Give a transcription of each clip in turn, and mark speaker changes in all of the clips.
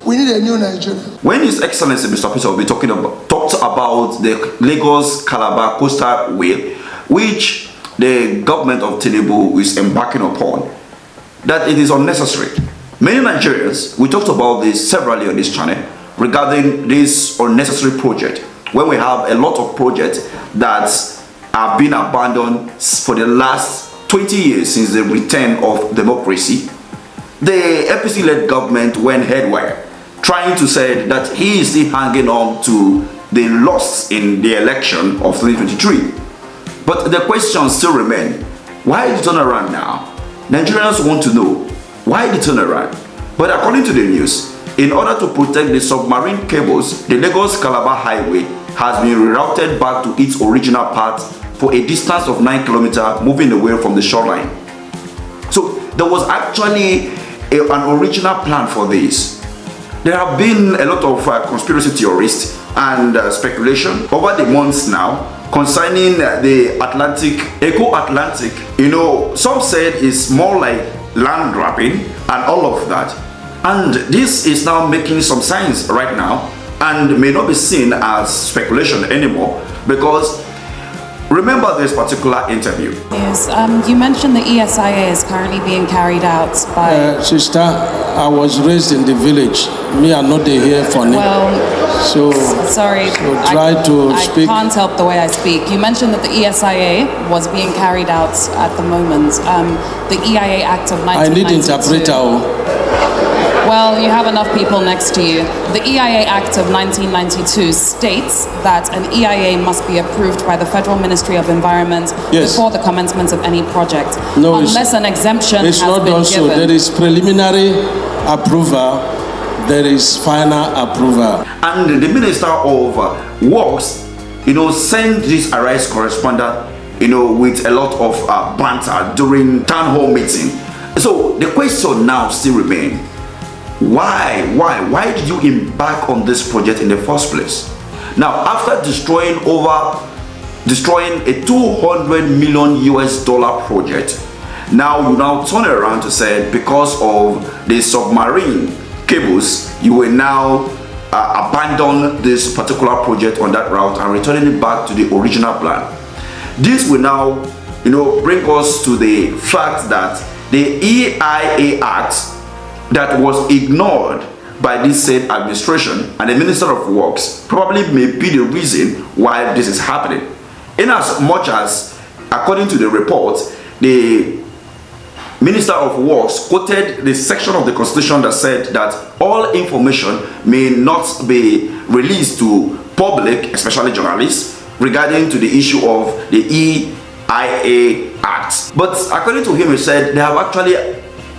Speaker 1: We need a new Nigeria.
Speaker 2: When His Excellency Mr. Peter will be talked about the Lagos-Calabar coastal way, which the government of Tinubu is embarking upon, that it is unnecessary. Many Nigerians, we talked about this severally on this channel, regarding this unnecessary project, when we have a lot of projects that have been abandoned for the last 20 years since the return of democracy. The APC-led government went headway, trying to say that he is still hanging on to the loss in the election of 2023. But the question still remains, why the turnaround now? Nigerians want to know, why the turnaround? But according to the news, in order to protect the submarine cables, the Lagos-Calabar highway has been rerouted back to its original path for a distance of 9 kilometers, moving away from the shoreline. So there was actually an original plan for this. There have been a lot of conspiracy theorists and speculation over the months now concerning the Atlantic, Eco-Atlantic. You know, some said it's more like land grabbing and all of that. And this is now making some sense right now and may not be seen as speculation anymore, because remember this particular interview.
Speaker 3: Yes, you mentioned the ESIA is currently being carried out by...
Speaker 4: Sister, I was raised in the village. Me, I'm not here for now.
Speaker 3: Well,
Speaker 4: so
Speaker 3: sorry,
Speaker 4: I
Speaker 3: can't help the way I speak. You mentioned that the ESIA was being carried out at the moment. The EIA Act of 1992...
Speaker 4: I need interpreter.
Speaker 3: Well, you have enough people next to you. The EIA Act of 1992 states that an EIA must be approved by the Federal Ministry of Environment before the commencement of any project, unless an exemption has been given. It's not done so.
Speaker 4: There is preliminary approval, there is final approval.
Speaker 2: And the Minister of Works, you know, sent this Arise correspondent, you know, with a lot of banter during town hall meeting. So the question now still remains. Why did you embark on this project in the first place? Now, after destroying a 200 million US dollar project, now you now turn around to say because of the submarine cables, you will now abandon this particular project on that route and returning it back to the original plan. This will now, you know, bring us to the fact that the EIA Act that was ignored by this said administration and the Minister of Works probably may be the reason why this is happening. In as much as, according to the report, the Minister of Works quoted the section of the Constitution that said that all information may not be released to public, especially journalists, regarding to the issue of the EIA Act. But according to him, he said they have actually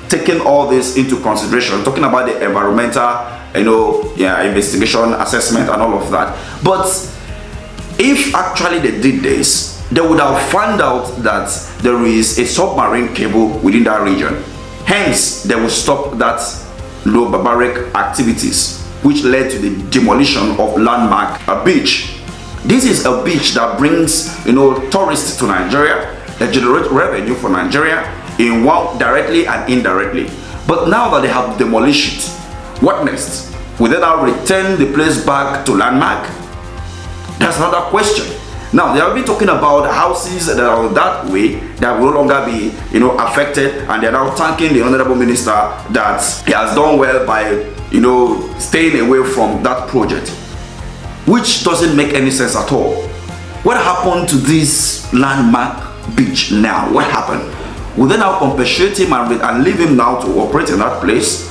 Speaker 2: taking all this into consideration, talking about the environmental, you know, investigation, assessment and all of that. But if actually they did this, they would have found out that there is a submarine cable within that region. Hence, they will stop that low barbaric activities, which led to the demolition of landmark, a beach. This is a beach that brings, you know, tourists to Nigeria, that generate revenue for Nigeria, in one directly and indirectly. But now that they have demolished it, what next? Will they now return the place back to landmark? That's another question. Now they have been talking about houses that are that way that will no longer be, you know, affected, and they're now thanking the honorable minister that he has done well by, you know, staying away from that project, which doesn't make any sense at all. What happened to this landmark beach now? What happened? Will they now compensate him and leave him now to operate in that place?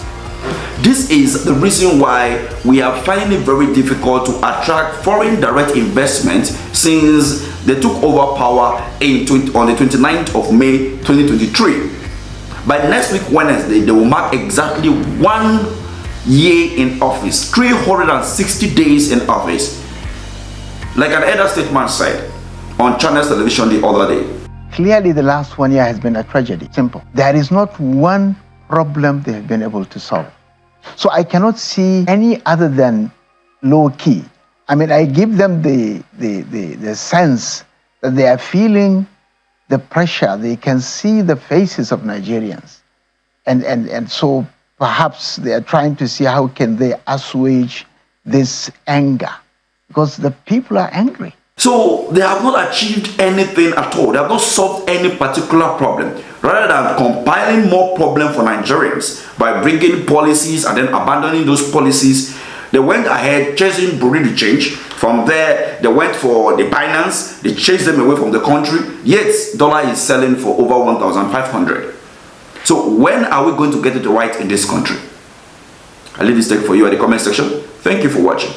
Speaker 2: This is the reason why we are finding it very difficult to attract foreign direct investment since they took over power on the 29th of May 2023. By next week Wednesday, they will mark exactly 1 year in office, 360 days in office. Like an elder statesman said on Channels Television the other day.
Speaker 5: Clearly, the last 1 year has been a tragedy. Simple. There is not one problem they have been able to solve. So I cannot see any other than low key. I mean, I give them the sense that they are feeling the pressure. They can see the faces of Nigerians. And so perhaps they are trying to see how can they assuage this anger, because the people are angry.
Speaker 2: So they have not achieved anything at all. They have not solved any particular problem. Rather than compiling more problem for Nigerians by bringing policies and then abandoning those policies, they went ahead chasing Bureau de change. From there, they went for the Binance. They chased them away from the country. Yet, dollar is selling for over 1,500. So when are we going to get it right in this country? I'll leave this take for you at the comment section. Thank you for watching.